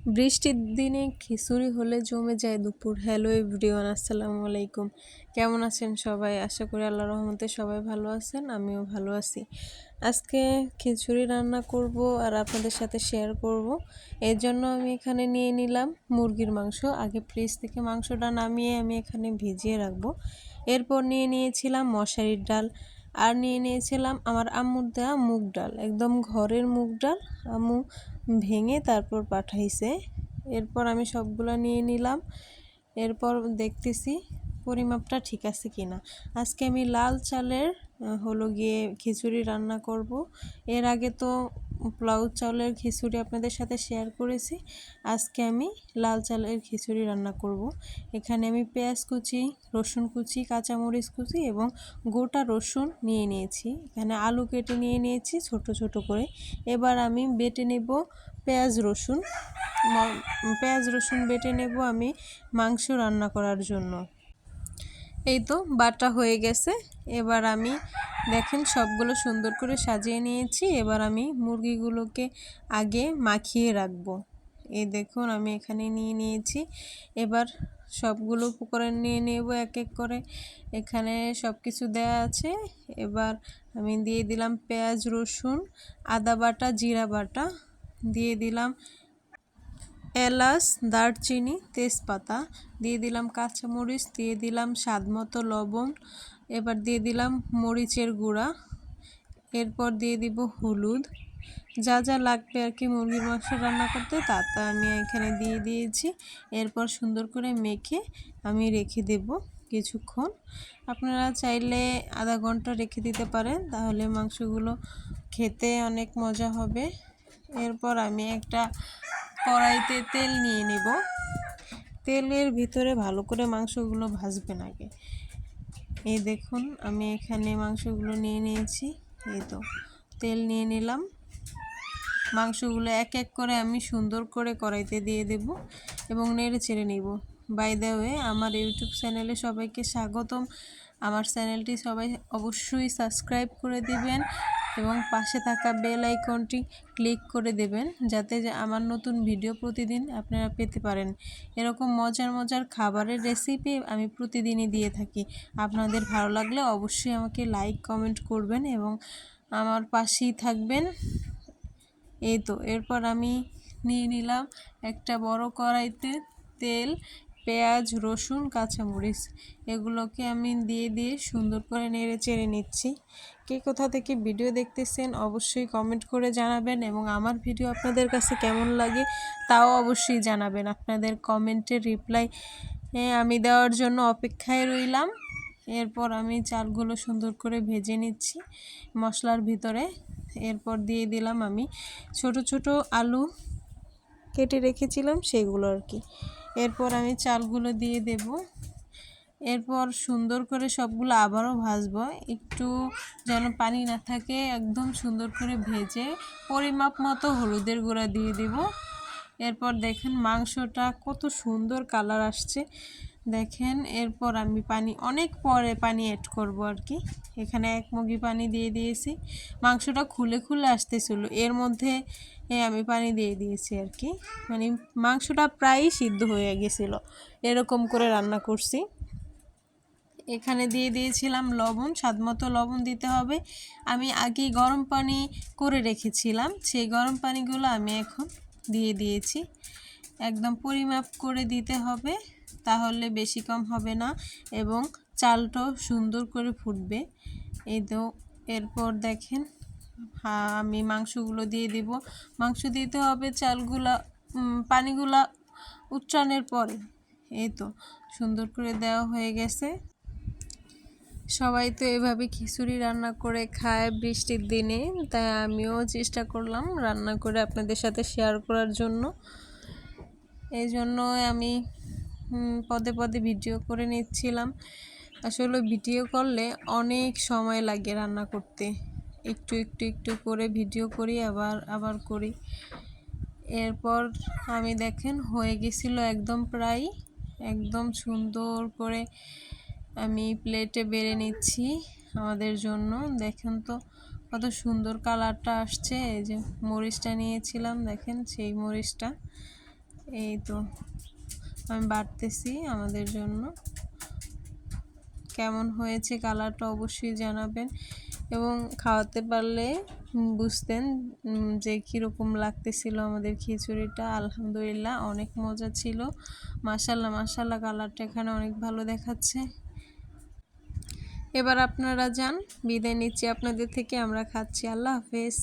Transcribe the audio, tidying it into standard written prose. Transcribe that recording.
বৃষ্টির দিনে খিচুড়ি হলে জমে যায় দুপুর। হ্যালো এভরিওয়ান, আসসালামু আলাইকুম। কেমন আছেন সবাই? আশা করি আল্লাহর রহমতে সবাই ভালো আছেন, আমিও ভালো আছি। আজকে খিচুড়ি রান্না করব আর আপনাদের সাথে শেয়ার করব। এর জন্য আমি এখানে নিয়ে নিলাম মুরগির মাংস। আগে ফ্রিজ থেকে মাংসটা নামিয়ে আমি এখানে ভিজিয়ে রাখবো। এরপর নিয়ে নিয়েছিলাম মশারির ডাল, আর নিয়ে নিয়েছিলাম আমার আম্মুর দেওয়া মুগ ডাল, একদম ঘরের মুগ ডাল। আম্মু ভেঙে তারপর পাঠাইছে। এরপর আমি সবগুলো নিয়ে নিলাম। এরপর দেখতেছি পরিমাপটা ঠিক আছে কিনা। আজকে আমি লাল চালের হলো গিয়ে খিচুড়ি রান্না করব। এর আগে তো পোলাও চালের খিচুড়ি আপনাদের সাথে শেয়ার করেছি। আজকে আমি লাল চালের খিচুড়ি রান্না করব। এখানে আমি পেঁয়াজ কুচি, রসুন কুচি, কাঁচামরিচ কুচি এবং গোটা রসুন নিয়ে নিয়েছি। এখানে আলু কেটে নিয়ে নিয়েছি ছোট ছোট করে। এবার আমি বেটে নেব পেঁয়াজ রসুন। বেটে নেব আমি মাংস রান্না করার জন্য। এই তো বাটা হয়ে গেছে। এবার আমি দেখেন সবগুলো সুন্দর করে সাজিয়ে নিয়েছি। এবার আমি মুরগিগুলোকে আগে মাখিয়ে রাখবো। এই দেখুন আমি এখানে নিয়ে নিয়েছি। এবার সবগুলো উপকরণ নিয়ে নেব এক এক করে। এখানে সব কিছু দেওয়া আছে। এবার আমি দিয়ে দিলাম পেঁয়াজ রসুন, আদা বাটা, জিরা বাটা, দিয়ে দিলাম এলাচ, দারচিনি, তেজপাতা, দিয়ে দিলাম কাঁচামরিচ, দিয়ে দিলাম স্বাদমতো লবণ, এবার দিয়ে দিলাম মরিচের গুঁড়া, এরপর দিয়ে দিব হলুদ। যা যা লাগবে আর কি মুরগির মাংস রান্না করতে তা আমি এখানে দিয়ে দিয়েছি। এরপর সুন্দর করে মেখে আমি রেখে দেব কিছুক্ষণ। আপনারা চাইলে আধা ঘন্টা রেখে দিতে পারেন, তাহলে মাংসগুলো খেতে অনেক মজা হবে। এরপর আমি একটা কড়াইতে তেল নিয়ে নেব। তেলের ভিতরে ভালো করে মাংসগুলো ভাজবেন আগে। এই দেখুন আমি এখানে মাংসগুলো নিয়ে নিয়েছি। এই তো তেল নিয়ে নিলাম। মাংসগুলো এক এক করে আমি সুন্দর করে কড়াইতে দিয়ে দেব এবং নেড়ে চেড়ে নিব। বাই দ্য ওয়ে, আমার ইউটিউব চ্যানেলে সবাইকে স্বাগতম। আমার চ্যানেলটি সবাই অবশ্যই সাবস্ক্রাইব করে দিবেন এবং পাশে থাকা বেল আইকনটি ক্লিক করে দেবেন, যাতে আমার নতুন ভিডিও প্রতিদিন আপনারা পেতে পারেন। এরকম মজার মজার খাবারের রেসিপি আমি প্রতিদিনই দিয়ে থাকি। আপনাদের ভালো লাগলে অবশ্যই আমাকে লাইক কমেন্ট করবেন এবং আমার পাশেই থাকবেন। এই তো এরপর আমি নিয়ে নিলাম একটা বড় কড়াইতে তেল, পেঁয়াজ, রসুন, কাঁচামরিচ, এগুলোকে আমি দিয়ে সুন্দর করে নেড়ে চেড়ে নিচ্ছি। কে কোথা থেকে ভিডিও দেখতেছেন অবশ্যই কমেন্ট করে জানাবেন এবং আমার ভিডিও আপনাদের কাছে কেমন লাগে তাও অবশ্যই জানাবেন। আপনাদের কমেন্টের রিপ্লাই আমি দেওয়ার জন্য অপেক্ষায় রইলাম। এরপর আমি চালগুলো সুন্দর করে ভেজে নিচ্ছি মশলার ভিতরে। এরপর দিয়ে দিলাম আমি ছোট ছোট আলু কেটে রেখেছিলাম সেগুলো আর কি। এরপর আমি চালগুলো দিয়ে দেব। এরপর সুন্দর করে সবগুলো আবারও ভাজবো, একটু যেন পানি না থাকে, একদম সুন্দর করে ভেজে পরিমাপ মতো হলুদের গুঁড়া দিয়ে দেব। এরপর দেখেন মাংসটা কত সুন্দর কালার আসছে দেখেন। এরপর আমি অনেক পরে পানি অ্যাড করব আর কি। এখানে এক মগি পানি দিয়ে দিয়েছি। মাংসটা খুলে খুলে আসতেছিল, এর মধ্যে আমি পানি দিয়ে দিয়েছি আর কি। মানে মাংসটা প্রায়ই সিদ্ধ হয়ে গেছিলো, এরকম করে রান্না করছি। এখানে দিয়ে দিয়েছিলাম লবণ, স্বাদমতো লবণ দিতে হবে। আমি আগেই গরম পানি করে রেখেছিলাম, সেই গরম পানিগুলো আমি এখন দিয়ে দিয়েছি। একদম পরিমাপ করে দিতে হবে, তাহলে বেশি কম হবে না এবং চালটাও সুন্দর করে ফুটবে। এই তো এরপর দেখেন আমি মাংসগুলো দিয়ে দিব। মাংস দিতে হবে চালগুলা পানিগুলা উচ্চারণের পরে। এই তো সুন্দর করে দেওয়া হয়ে গেছে। সবাই তো এভাবে খিচুড়ি রান্না করে খায় বৃষ্টির দিনে, তাই আমিও চেষ্টা করলাম রান্না করে আপনাদের সাথে শেয়ার করার জন্য। এই জন্য আমি পদে পদে ভিডিও করে নিচ্ছিলাম। আসলে ভিডিও করলে অনেক সময় লাগে রান্না করতে, একটু একটু একটু করে ভিডিও করি আবার করি। এরপর আমি দেখেন হয়ে গেছিল একদম প্রায়, একদম সুন্দর করে আমি প্লেটে বেড়ে নিচ্ছি আমাদের জন্য। দেখেন তো কত সুন্দর কালারটা আসছে। এই যে মরিচটা নিয়েছিলাম দেখেন, সেই মরিচটা এই তো আমি বাটতেছি আমাদের জন্য। কেমন হয়েছে কালারটা অবশ্যই জানাবেন, এবং খাওয়াতে পারলে বুঝতেন যে কীরকম লাগতেছিল আমাদের খিচুড়িটা। আলহামদুলিল্লাহ অনেক মজা ছিল। মাশাল্লাহ মাশাল্লাহ, কালারটা এখানে অনেক ভালো দেখাচ্ছে। এবার আপনারা যান, বিদায় নিচ্ছি আপনাদের থেকে। আমরা খাচ্ছি। আল্লাহ হাফেজ।